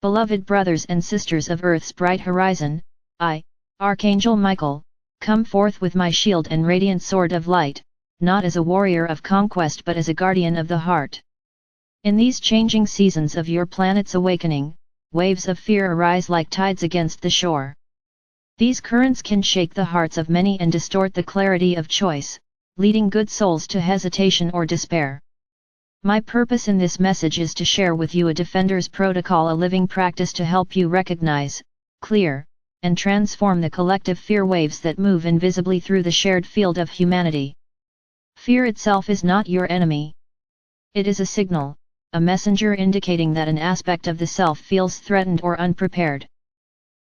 Beloved brothers and sisters of Earth's bright horizon, I, Archangel Michael, come forth with my shield and radiant sword of light, not as a warrior of conquest but as a guardian of the heart. In these changing seasons of your planet's awakening, waves of fear arise like tides against the shore. These currents can shake the hearts of many and distort the clarity of choice, leading good souls to hesitation or despair. My purpose in this message is to share with you a Defender's Protocol, a living practice to help you recognize, clear, and transform the collective fear waves that move invisibly through the shared field of humanity. Fear itself is not your enemy. It is a signal, a messenger indicating that an aspect of the self feels threatened or unprepared.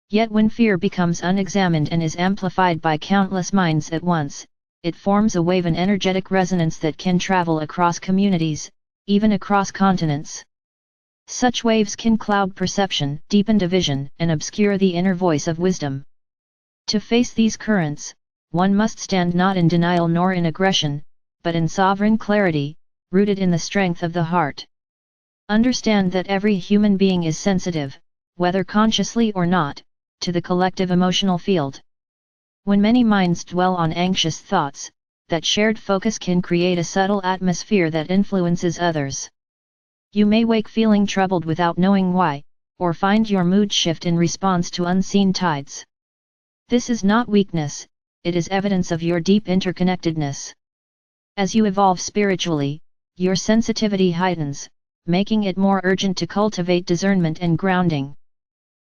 Yet when fear becomes unexamined and is amplified by countless minds at once, it forms a wave, an energetic resonance that can travel across communities, even across continents. Such waves can cloud perception, deepen division, and obscure the inner voice of wisdom. To face these currents, one must stand not in denial nor in aggression, but in sovereign clarity, rooted in the strength of the heart. Understand that every human being is sensitive, whether consciously or not, to the collective emotional field. When many minds dwell on anxious thoughts, that shared focus can create a subtle atmosphere that influences others. You may wake feeling troubled without knowing why, or find your mood shift in response to unseen tides. This is not weakness, it is evidence of your deep interconnectedness. As you evolve spiritually, your sensitivity heightens, making it more urgent to cultivate discernment and grounding.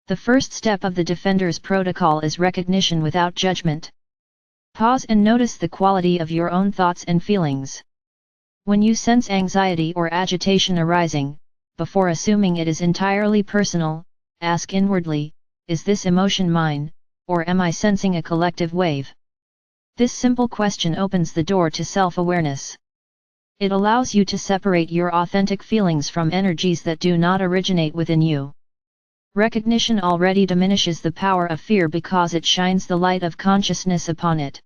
The first step of the Defender's Protocol is recognition without judgment. Pause and notice the quality of your own thoughts and feelings. When you sense anxiety or agitation arising, before assuming it is entirely personal, ask inwardly, is this emotion mine, or am I sensing a collective wave? This simple question opens the door to self-awareness. It allows you to separate your authentic feelings from energies that do not originate within you. Recognition already diminishes the power of fear because it shines the light of consciousness upon it.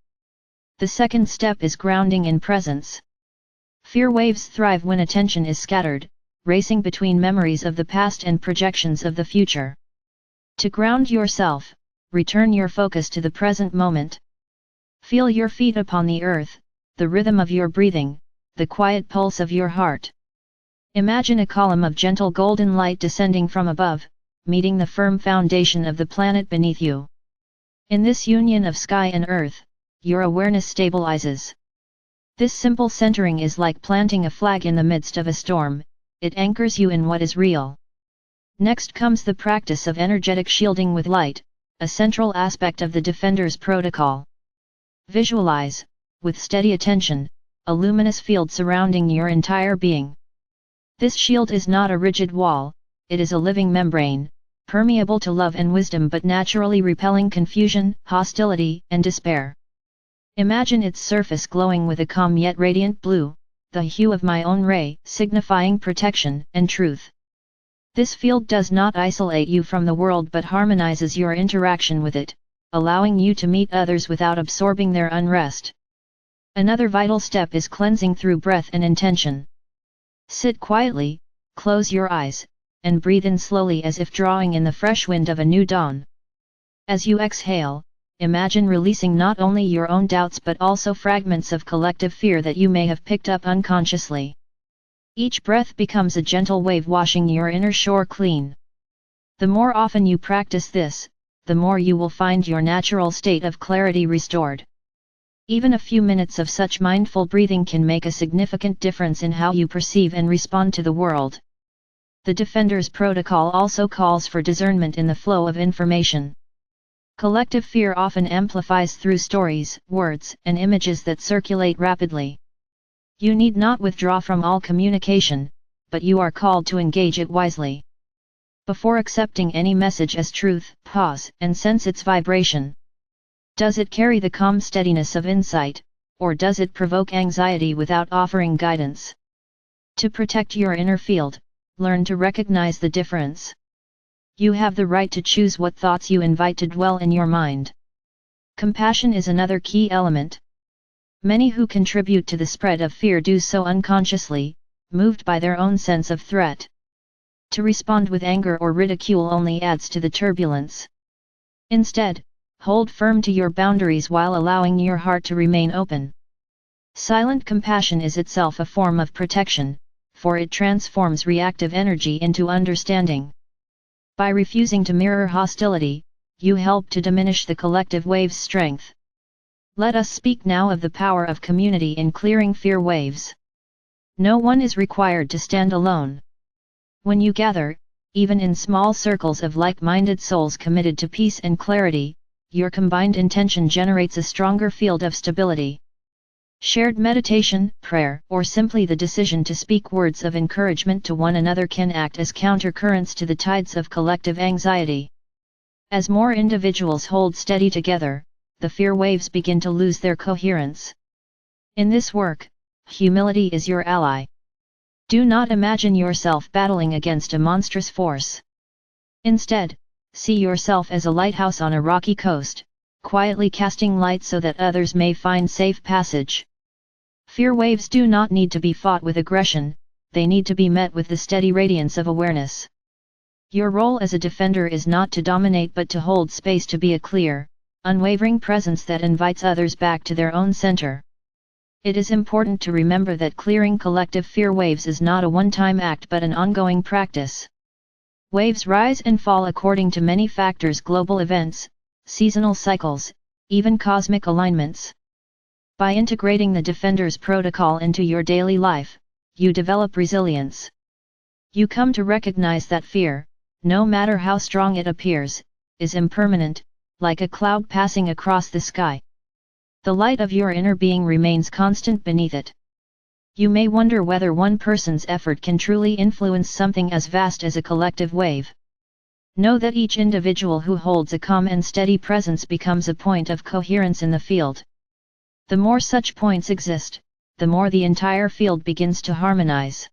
The second step is grounding in presence. Fear waves thrive when attention is scattered, racing between memories of the past and projections of the future. To ground yourself, return your focus to the present moment. Feel your feet upon the earth, the rhythm of your breathing, the quiet pulse of your heart. Imagine a column of gentle golden light descending from above, meeting the firm foundation of the planet beneath you. In this union of sky and earth, your awareness stabilizes. This simple centering is like planting a flag in the midst of a storm, it anchors you in what is real. Next comes the practice of energetic shielding with light, a central aspect of the Defender's Protocol. Visualize, with steady attention, a luminous field surrounding your entire being. This shield is not a rigid wall, it is a living membrane, permeable to love and wisdom but naturally repelling confusion, hostility, and despair. Imagine its surface glowing with a calm yet radiant blue, the hue of my own ray, signifying protection and truth. This field does not isolate you from the world but harmonizes your interaction with it, allowing you to meet others without absorbing their unrest. Another vital step is cleansing through breath and intention. Sit quietly, close your eyes, and breathe in slowly as if drawing in the fresh wind of a new dawn. As you exhale, imagine releasing not only your own doubts but also fragments of collective fear that you may have picked up unconsciously. Each breath becomes a gentle wave washing your inner shore clean. The more often you practice this, the more you will find your natural state of clarity restored. Even a few minutes of such mindful breathing can make a significant difference in how you perceive and respond to the world. The Defender's Protocol also calls for discernment in the flow of information. Collective fear often amplifies through stories, words, and images that circulate rapidly. You need not withdraw from all communication, but you are called to engage it wisely. Before accepting any message as truth, pause and sense its vibration. Does it carry the calm steadiness of insight, or does it provoke anxiety without offering guidance? To protect your inner field, learn to recognize the difference. You have the right to choose what thoughts you invite to dwell in your mind. Compassion is another key element. Many who contribute to the spread of fear do so unconsciously, moved by their own sense of threat. To respond with anger or ridicule only adds to the turbulence. Instead, hold firm to your boundaries while allowing your heart to remain open. Silent compassion is itself a form of protection, for it transforms reactive energy into understanding. By refusing to mirror hostility, you help to diminish the collective wave's strength. Let us speak now of the power of community in clearing fear waves. No one is required to stand alone. When you gather, even in small circles of like-minded souls committed to peace and clarity, your combined intention generates a stronger field of stability. Shared meditation, prayer, or simply the decision to speak words of encouragement to one another can act as countercurrents to the tides of collective anxiety. As more individuals hold steady together, the fear waves begin to lose their coherence. In this work, humility is your ally. Do not imagine yourself battling against a monstrous force. Instead, see yourself as a lighthouse on a rocky coast, quietly casting light so that others may find safe passage. Fear waves do not need to be fought with aggression, they need to be met with the steady radiance of awareness. Your role as a defender is not to dominate but to hold space, to be a clear, unwavering presence that invites others back to their own center. It is important to remember that clearing collective fear waves is not a one-time act but an ongoing practice. Waves rise and fall according to many factors: global events, seasonal cycles, even cosmic alignments. By integrating the Defender's protocol into your daily life, you develop resilience. You come to recognize that fear, no matter how strong it appears, is impermanent, like a cloud passing across the sky. The light of your inner being remains constant beneath it. You may wonder whether one person's effort can truly influence something as vast as a collective wave. Know that each individual who holds a calm and steady presence becomes a point of coherence in the field. The more such points exist, the more the entire field begins to harmonize.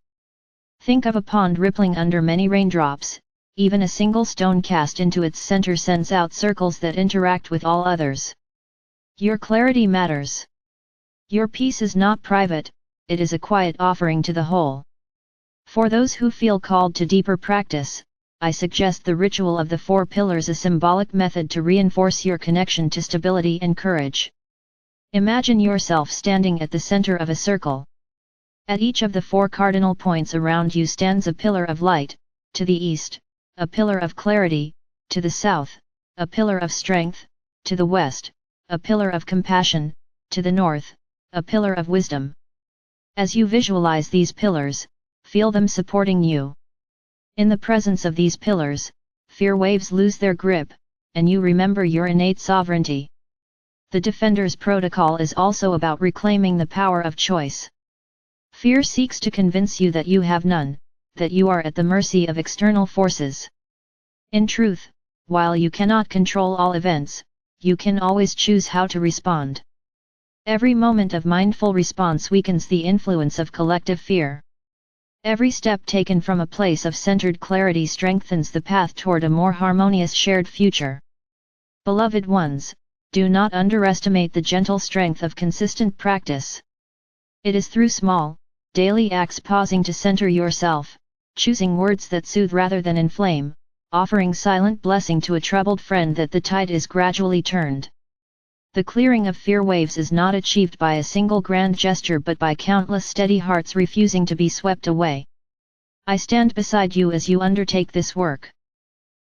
Think of a pond rippling under many raindrops. Even a single stone cast into its center sends out circles that interact with all others. Your clarity matters. Your peace is not private, it is a quiet offering to the whole. For those who feel called to deeper practice, I suggest the ritual of the 4 pillars, a symbolic method to reinforce your connection to stability and courage. Imagine yourself standing at the center of a circle. At each of the 4 cardinal points around you stands a pillar of light: to the east, a pillar of clarity; to the south, a pillar of strength; to the west, a pillar of compassion; to the north, a pillar of wisdom. As you visualize these pillars, feel them supporting you. In the presence of these pillars, fear waves lose their grip, and you remember your innate sovereignty. The Defender's protocol is also about reclaiming the power of choice. Fear seeks to convince you that you have none, that you are at the mercy of external forces. In truth, while you cannot control all events, you can always choose how to respond. Every moment of mindful response weakens the influence of collective fear. Every step taken from a place of centered clarity strengthens the path toward a more harmonious shared future. Beloved ones, do not underestimate the gentle strength of consistent practice. It is through small, daily acts, pausing to center yourself, choosing words that soothe rather than inflame, offering silent blessing to a troubled friend, that the tide is gradually turned. The clearing of fear waves is not achieved by a single grand gesture but by countless steady hearts refusing to be swept away. I stand beside you as you undertake this work.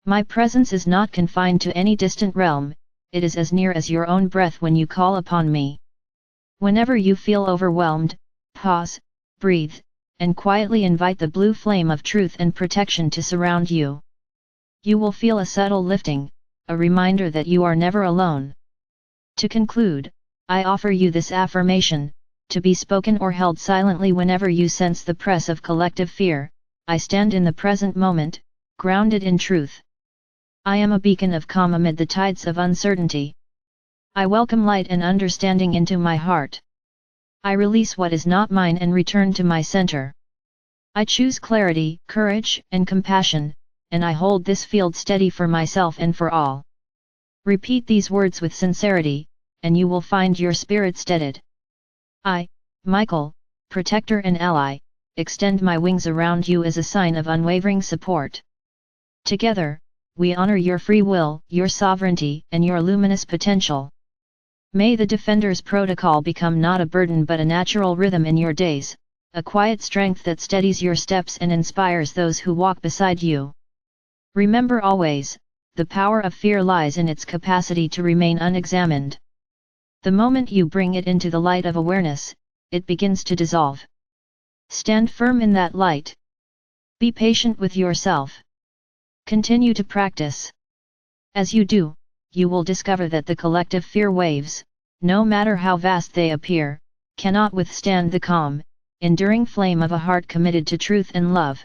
My presence is not confined to any distant realm, it is as near as your own breath when you call upon me. Whenever you feel overwhelmed, pause, breathe, and quietly invite the blue flame of truth and protection to surround you. You will feel a subtle lifting, a reminder that you are never alone. To conclude, I offer you this affirmation, to be spoken or held silently whenever you sense the press of collective fear: I stand in the present moment, grounded in truth. I am a beacon of calm amid the tides of uncertainty. I welcome light and understanding into my heart. I release what is not mine and return to my center. I choose clarity, courage, and compassion, and I hold this field steady for myself and for all. Repeat these words with sincerity, and you will find your spirit steadied. I, Michael, protector and ally, extend my wings around you as a sign of unwavering support. Together, we honor your free will, your sovereignty, and your luminous potential. May the Defender's Protocol become not a burden but a natural rhythm in your days, a quiet strength that steadies your steps and inspires those who walk beside you. Remember always, the power of fear lies in its capacity to remain unexamined. The moment you bring it into the light of awareness, it begins to dissolve. Stand firm in that light. Be patient with yourself. Continue to practice. As you do, you will discover that the collective fear waves, no matter how vast they appear, cannot withstand the calm, enduring flame of a heart committed to truth and love.